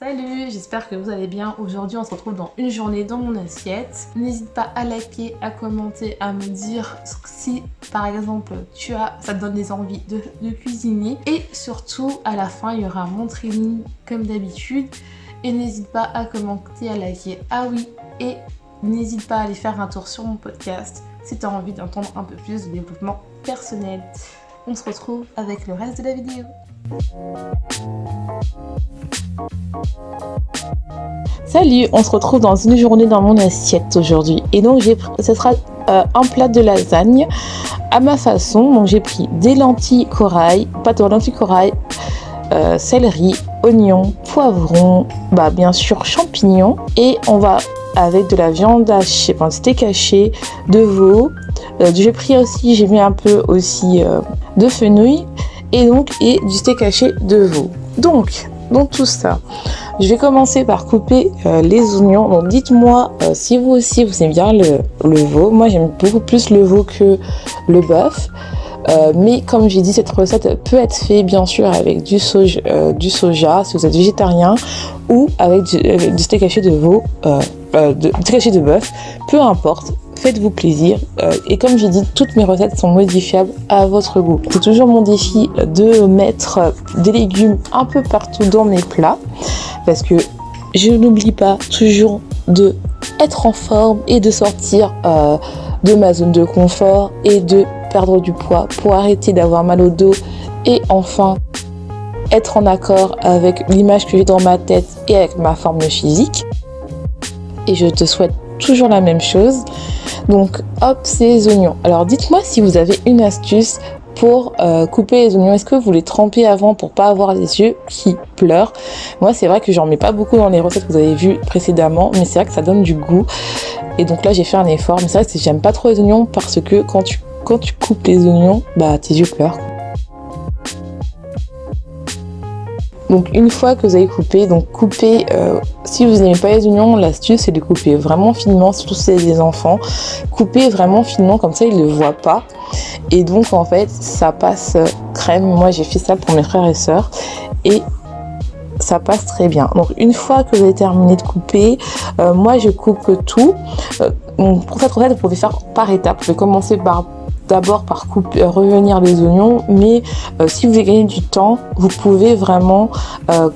Salut, j'espère que vous allez bien. Aujourd'hui, on se retrouve dans une journée dans mon assiette. N'hésite pas à liker, à commenter, à me dire si, par exemple, ça te donne des envies de cuisiner. Et surtout, à la fin, il y aura mon training comme d'habitude. Et n'hésite pas à commenter, à liker. Ah oui, et n'hésite pas à aller faire un tour sur mon podcast si tu as envie d'entendre un peu plus de développement personnel. On se retrouve avec le reste de la vidéo. Salut, on se retrouve dans une journée dans mon assiette aujourd'hui. Et donc ce sera un plat de lasagne à ma façon. Donc j'ai pris des lentilles corail, pâte aux lentilles corail, céleri, oignons, poivrons, bien sûr champignons. Et on va avec de la viande hachée, un steak haché, de veau. J'ai mis un peu aussi de fenouil et du steak haché de veau. Donc dans tout ça, je vais commencer par couper les oignons. Donc dites-moi si vous aussi vous aimez bien le veau. Moi j'aime beaucoup plus le veau que le bœuf. Mais comme j'ai dit, cette recette peut être faite bien sûr avec du soja si vous êtes végétarien, ou avec du steak haché de veau, du steak haché de bœuf, peu importe. Faites-vous plaisir et comme j'ai dit, toutes mes recettes sont modifiables à votre goût. C'est toujours mon défi de mettre des légumes un peu partout dans mes plats parce que je n'oublie pas toujours de être en forme et de sortir de ma zone de confort et de perdre du poids pour arrêter d'avoir mal au dos et enfin être en accord avec l'image que j'ai dans ma tête et avec ma forme physique. Et je te souhaite toujours la même chose. Donc hop, ces oignons. Alors dites-moi si vous avez une astuce pour couper les oignons. Est-ce que vous les trempez avant pour pas avoir les yeux qui pleurent? Moi c'est vrai que j'en mets pas beaucoup dans les recettes que vous avez vues précédemment, mais c'est vrai que ça donne du goût. Et donc là j'ai fait un effort, mais c'est vrai que j'aime pas trop les oignons parce que quand tu coupes les oignons, tes yeux pleurent. Donc une fois que vous avez coupé, si vous n'aimez pas les oignons, l'astuce c'est de couper vraiment finement, surtout si c'est des enfants. Coupez vraiment finement, comme ça ils ne le voient pas. Et donc en fait ça passe crème. Moi j'ai fait ça pour mes frères et sœurs et ça passe très bien. Donc une fois que vous avez terminé de couper, moi je coupe tout. Pour cette recette vous pouvez faire par étapes. Vous pouvez commencer d'abord par revenir les oignons, mais si vous voulez gagner du temps, vous pouvez vraiment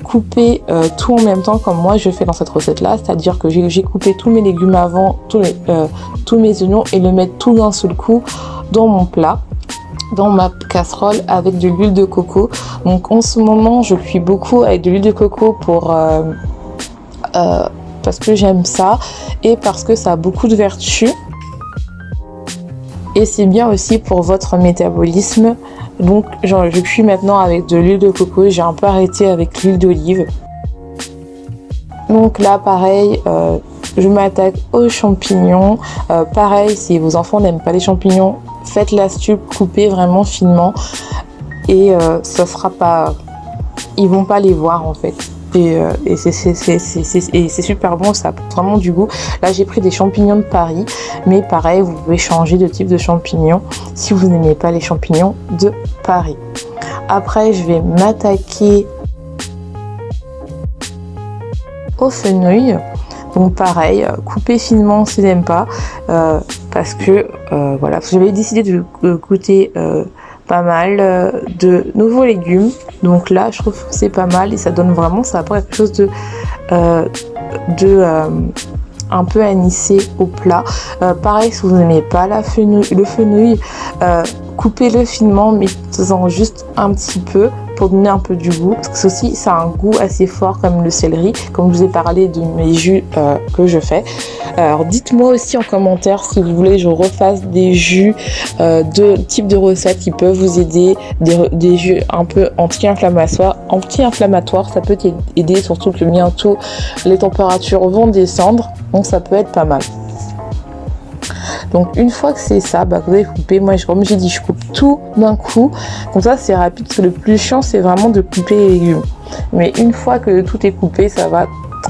couper tout en même temps comme moi je fais dans cette recette là, c'est-à-dire que j'ai coupé tous mes légumes avant, tous mes oignons et le mettre tout d'un seul coup dans mon plat, dans ma casserole avec de l'huile de coco. Donc en ce moment je cuis beaucoup avec de l'huile de coco parce que j'aime ça et parce que ça a beaucoup de vertus. Et c'est bien aussi pour votre métabolisme. Donc je cuis maintenant avec de l'huile de coco. J'ai un peu arrêté avec l'huile d'olive. Donc là pareil, je m'attaque aux champignons. Pareil, si vos enfants n'aiment pas les champignons, faites l'astuce, coupez vraiment finement. Et ça sera pas... Ils vont pas les voir en fait. Et c'est super bon, ça apporte vraiment du goût. Là j'ai pris des champignons de Paris, mais pareil vous pouvez changer de type de champignons si vous n'aimez pas les champignons de Paris. Après je vais m'attaquer au fenouil. Donc pareil, couper finement si vous n'aimez pas, parce que voilà, j'avais décidé de goûter pas mal de nouveaux légumes. Donc là je trouve que c'est pas mal et ça donne vraiment, ça apporte quelque chose de un peu anisé au plat. Pareil si vous n'aimez pas le fenouil, coupez-le finement, mettez-en juste un petit peu pour donner un peu du goût, parce que ceci ça a un goût assez fort comme le céleri, comme je vous ai parlé de mes jus que je fais. Alors dites-moi aussi en commentaire si vous voulez que je refasse des jus de type de recettes qui peuvent vous aider, des jus un peu anti-inflammatoires, ça peut t'aider, surtout que bientôt les températures vont descendre, donc ça peut être pas mal. Donc une fois que c'est ça, vous allez couper. Moi comme j'ai dit, je coupe tout d'un coup, comme ça c'est rapide, parce que le plus chiant c'est vraiment de couper les légumes. Mais une fois que tout est coupé, ça va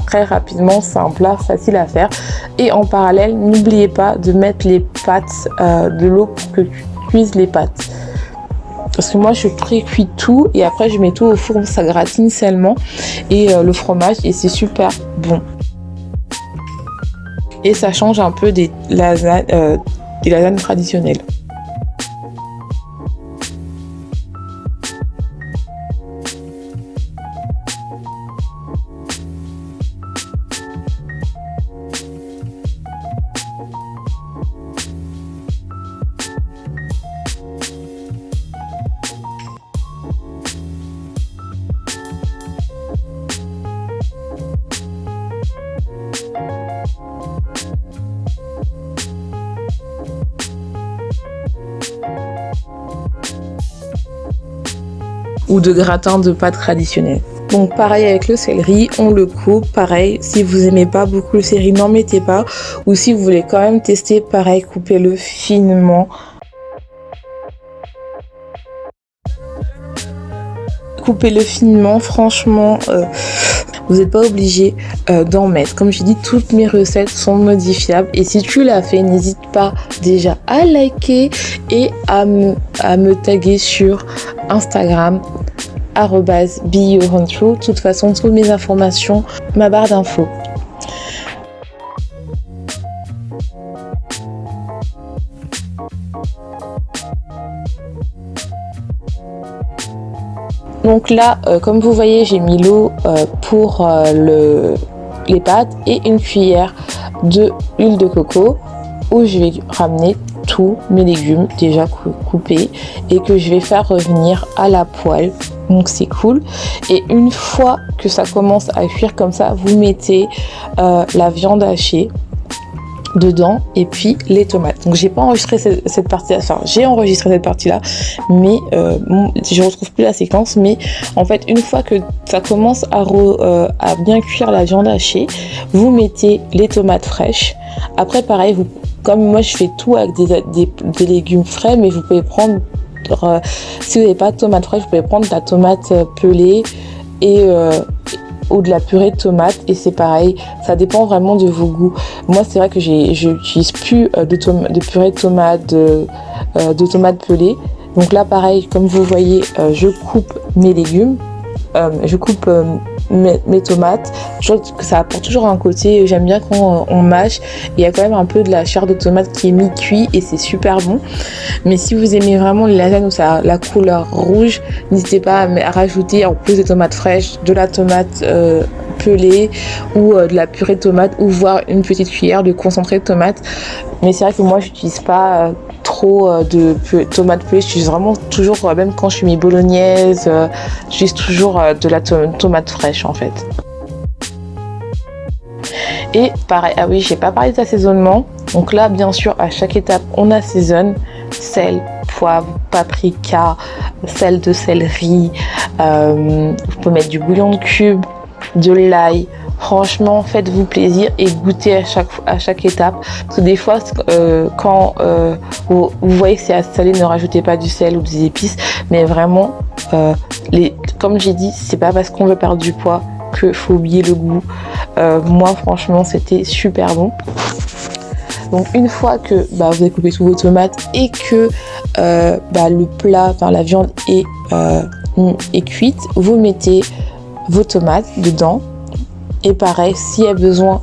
très rapidement, c'est un plat facile à faire. Et en parallèle, n'oubliez pas de mettre les pâtes, de l'eau pour que tu cuises les pâtes. parce que moi je pré-cuis tout et après je mets tout au four, ça gratine seulement et le fromage et c'est super bon. Et ça change un peu des lasagnes traditionnelles. Ou de gratin de pâte traditionnel. Donc pareil avec le céleri, on le coupe, pareil, si vous aimez pas beaucoup le céleri, n'en mettez pas, ou si vous voulez quand même tester, pareil, coupez-le finement. Coupez-le finement, franchement, vous n'êtes pas obligé d'en mettre. Comme je dis, toutes mes recettes sont modifiables et si tu l'as fait, n'hésite pas déjà à liker et à me taguer sur Instagram @BeYourOwnTruth. De toute façon, toutes mes informations, ma barre d'infos. Donc là, comme vous voyez, j'ai mis l'eau pour les pâtes et une cuillère d'huile de coco où je vais ramener tous mes légumes déjà coupés et que je vais faire revenir à la poêle. Donc c'est cool. Et une fois que ça commence à cuire comme ça, vous mettez la viande hachée dedans et puis les tomates. Donc j'ai pas enregistré cette partie, enfin j'ai enregistré cette partie là, mais je retrouve plus la séquence. Mais en fait, une fois que ça commence à bien cuire la viande hachée, vous mettez les tomates fraîches. Après pareil, comme moi je fais tout avec des légumes frais, mais vous pouvez prendre si vous n'avez pas de tomate fraîche, vous pouvez prendre de la tomate pelée et ou de la purée de tomates et c'est pareil, ça dépend vraiment de vos goûts. Moi c'est vrai que je n'utilise plus de purée de tomates, de tomates pelées. Donc là pareil, comme vous voyez, je coupe mes légumes, je coupe mes tomates. Je trouve que ça apporte toujours un côté, j'aime bien quand on mâche, il y a quand même un peu de la chair de tomate qui est mi-cuit et c'est super bon. Mais si vous aimez vraiment les lasagnes où ça a la couleur rouge, n'hésitez pas à rajouter en plus des tomates fraîches, de la tomate pelée ou de la purée de tomate ou voire une petite cuillère de concentré de tomate. Mais c'est vrai que moi j'utilise pas trop de tomates pelées, j'utilise vraiment toujours, même quand je fais mes bolognaises, j'utilise toujours de la tomate fraîche en fait. Et pareil, ah oui, j'ai pas parlé d'assaisonnement. Donc là, bien sûr, à chaque étape, on assaisonne sel, poivre, paprika, sel de céleri. Vous pouvez mettre du bouillon de cube, de l'ail. Franchement, faites-vous plaisir et goûtez à chaque étape. Parce que des fois, quand vous voyez que c'est assez salé, ne rajoutez pas du sel ou des épices. Mais vraiment, comme j'ai dit, c'est pas parce qu'on veut perdre du poids qu'il faut oublier le goût. Moi, franchement, c'était super bon. Donc une fois que vous avez coupé tous vos tomates et que le plat, enfin la viande est cuite, vous mettez vos tomates dedans. Et pareil, s'il y a besoin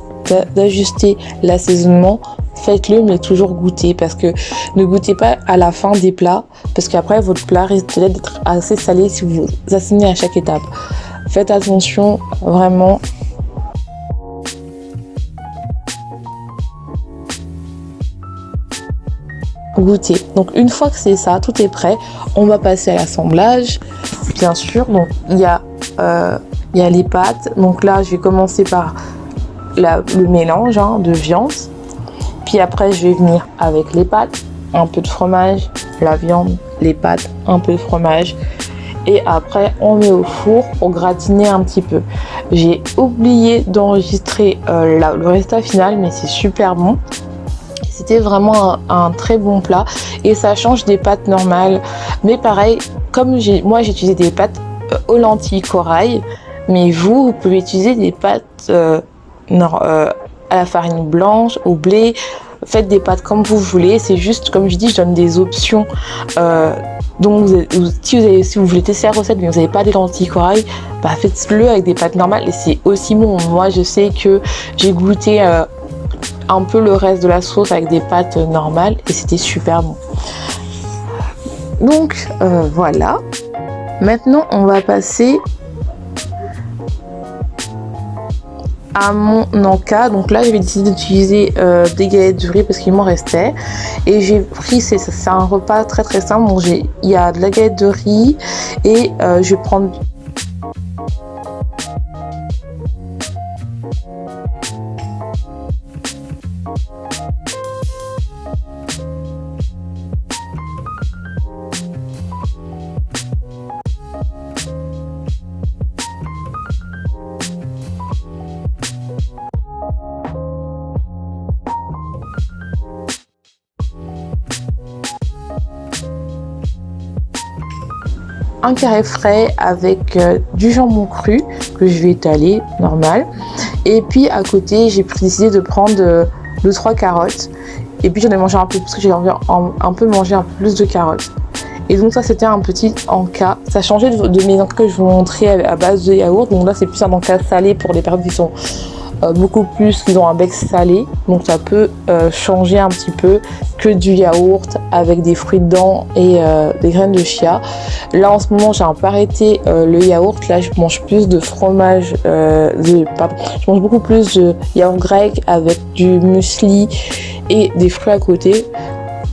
d'ajuster l'assaisonnement, faites-le, mais toujours goûter. Parce que ne goûtez pas à la fin des plats, parce qu'après votre plat risque d'être assez salé si vous assaisonnez à chaque étape. Faites attention, vraiment. Goûter. Donc une fois que c'est ça, tout est prêt, on va passer à l'assemblage. Bien sûr, donc il y a les pâtes. Donc là, je vais commencer par le mélange de viande. Puis après, je vais venir avec les pâtes, un peu de fromage, la viande, les pâtes, un peu de fromage. Et après, on met au four pour gratiner un petit peu. J'ai oublié d'enregistrer le résultat final, mais c'est super bon. C'était vraiment un très bon plat et ça change des pâtes normales. Mais pareil, comme moi j'ai utilisé des pâtes aux lentilles corail, mais vous pouvez utiliser des pâtes à la farine blanche, au blé, faites des pâtes comme vous voulez, c'est juste, comme je dis, je donne des options. Donc si vous voulez tester la recette mais vous n'avez pas des lentilles corail, bah faites-le avec des pâtes normales et c'est aussi bon. Moi je sais que j'ai goûté un peu le reste de la sauce avec des pâtes normales et c'était super bon. Donc voilà. Maintenant on va passer à mon encas. Donc là j'avais décidé d'utiliser des galettes de riz parce qu'il m'en restait et j'ai pris, c'est un repas très très simple. Donc il y a de la galette de riz et je vais prendre un carré frais avec du jambon cru que je vais étaler normal, et puis à côté j'ai décidé de prendre 2-3 carottes et puis j'en ai mangé un peu parce que j'ai envie un peu manger un peu plus de carottes. Et donc ça c'était un petit encas, ça changeait de mes encas que je vous montrais à base de yaourt. Donc là c'est plus un encas salé pour les personnes qui sont beaucoup plus, qui ont un bec salé, donc ça peut changer un petit peu que du yaourt avec des fruits dedans et des graines de chia. Là en ce moment j'ai un peu arrêté le yaourt, là je mange plus de fromage, je mange beaucoup plus de yaourt grec avec du muesli et des fruits à côté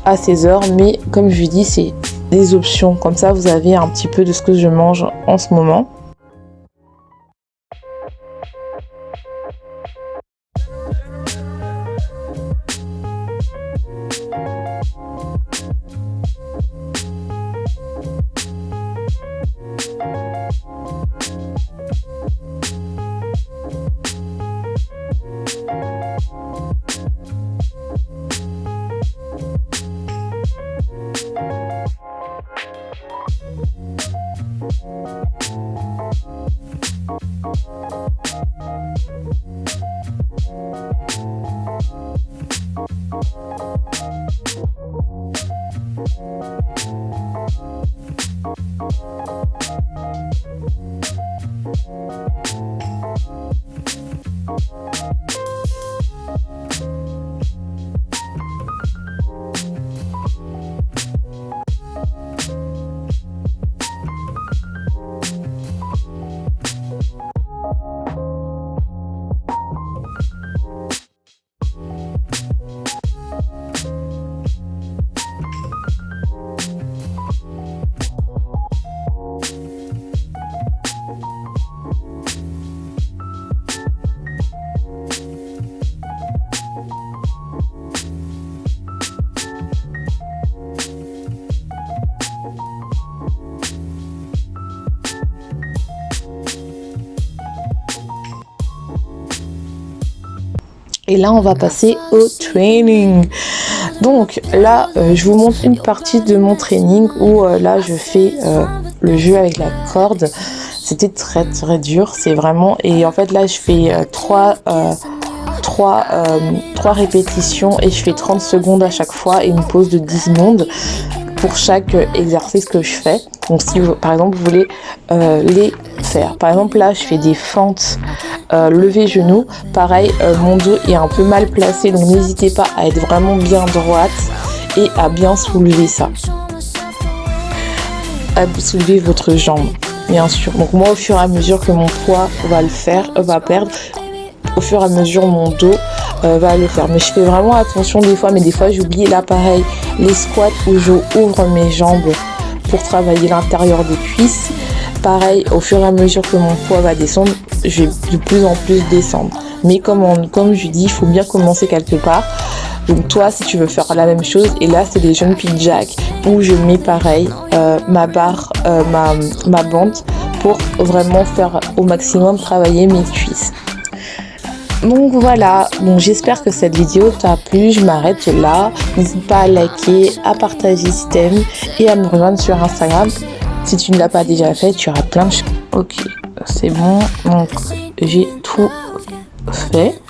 à 16 heures, mais comme je vous dis c'est des options, comme ça vous avez un petit peu de ce que je mange en ce moment. Et là, on va passer au training. Donc là, je vous montre une partie de mon training où là, je fais le jeu avec la corde. C'était très très dur, c'est vraiment... Et en fait, là, je fais 3 répétitions et je fais 30 secondes à chaque fois et une pause de 10 secondes pour chaque exercice que je fais. Donc si vous, par exemple vous voulez les faire, par exemple là je fais des fentes lever genoux, pareil mon dos est un peu mal placé, donc n'hésitez pas à être vraiment bien droite et à bien soulever ça, à soulever votre jambe bien sûr. Donc moi au fur et à mesure que mon poids va perdre, au fur et à mesure mon dos va le faire, mais je fais vraiment attention des fois, mais des fois j'oublie. Là pareil, les squats où je ouvre mes jambes pour travailler l'intérieur des cuisses, pareil au fur et à mesure que mon poids va descendre, je vais de plus en plus descendre, mais comme je dis, il faut bien commencer quelque part. Donc toi si tu veux faire la même chose, et là c'est des jumping jacks où je mets pareil ma barre, ma bande pour vraiment faire au maximum travailler mes cuisses. Donc voilà, donc j'espère que cette vidéo t'a plu, je m'arrête là. N'hésite pas à liker, à partager si t'aimes et à me rejoindre sur Instagram. Si tu ne l'as pas déjà fait, tu auras plein de choses. Ok, c'est bon, donc j'ai tout fait.